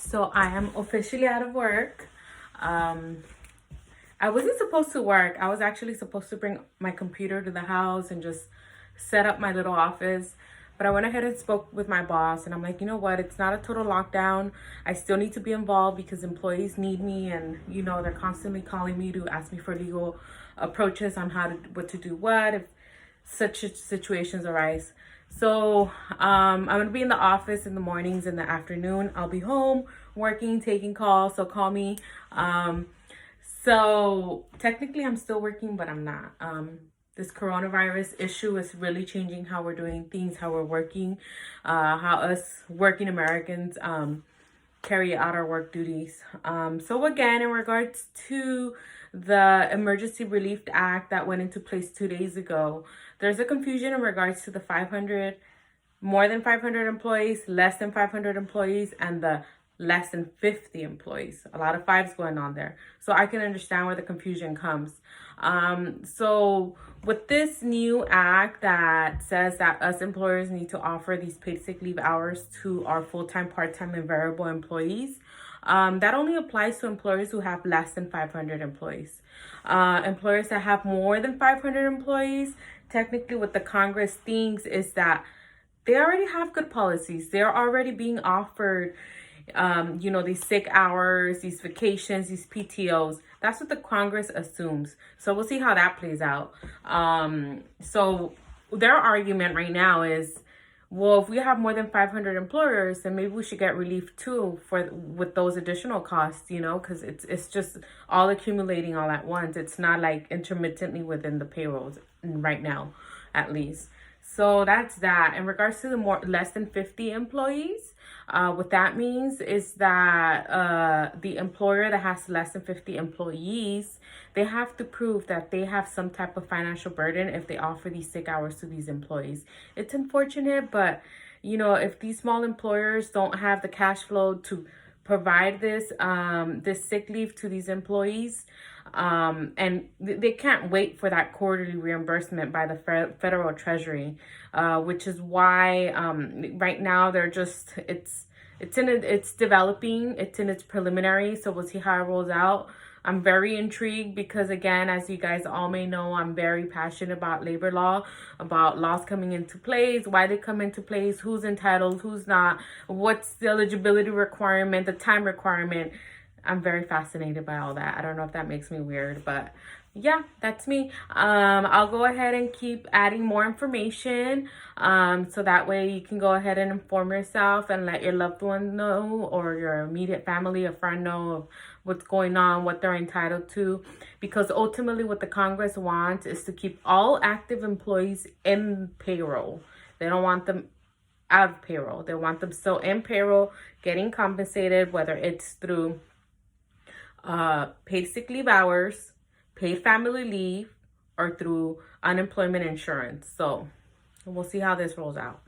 So I am officially out of work. I wasn't supposed to work. I was actually supposed to bring my computer to the house and just set up my little office. But I went ahead and spoke with my boss, and I'm like, you know what? It's not a total lockdown. I still need to be involved because employees need me, and they're constantly calling me to ask me for legal approaches on what to do if such situations arise. So I'm gonna be in the office in the mornings. In the afternoon, I'll be home working, taking calls. So call me. So technically, I'm still working, but I'm not. This coronavirus issue is really changing how we're doing things, how we're working, how us working Americans carry out our work duties. So again, in regards to the Emergency Relief Act that went into place 2 days ago, there's a confusion in regards to the 500, more than 500 employees, less than 500 employees, and the less than 50 employees. A lot of fives going on there. So I can understand where the confusion comes. So with this new act that says that us employers need to offer these paid sick leave hours to our full-time, part-time, and variable employees, that only applies to employers who have less than 500 employees. Employers that have more than 500 employees, technically what the Congress thinks is that they already have good policies. They're already being offered these sick hours, these vacations, these PTOs. That's what the Congress assumes. So we'll see how that plays out. So their argument right now is, well, if we have more than 500 employers, then maybe we should get relief too with those additional costs, because it's just all accumulating all at once. It's not like intermittently within the payrolls right now, at least. So that's that. In regards to the less than 50 employees, what that means is that the employer that has less than 50 employees, they have to prove that they have some type of financial burden if they offer these sick hours to these employees. It's unfortunate, but if these small employers don't have the cash flow to provide this sick leave to these employees, and they can't wait for that quarterly reimbursement by the federal treasury, which is why right now they're just it's developing, it's in its preliminary, so we'll see how it rolls out. I'm very intrigued because, again, as you guys all may know, I'm very passionate about labor law, about laws coming into place, why they come into place, who's entitled, who's not, what's the eligibility requirement, the time requirement. I'm very fascinated by all that. I don't know if that makes me weird, but yeah, that's me. I'll go ahead and keep adding more information, so that way you can go ahead and inform yourself and let your loved one know, or your immediate family, a friend know of what's going on, what they're entitled to, because ultimately what the Congress wants is to keep all active employees in payroll. They don't want them out of payroll. They want them still in payroll, getting compensated, whether it's through paid sick leave hours, paid family leave, or through unemployment insurance. So we'll see how this rolls out.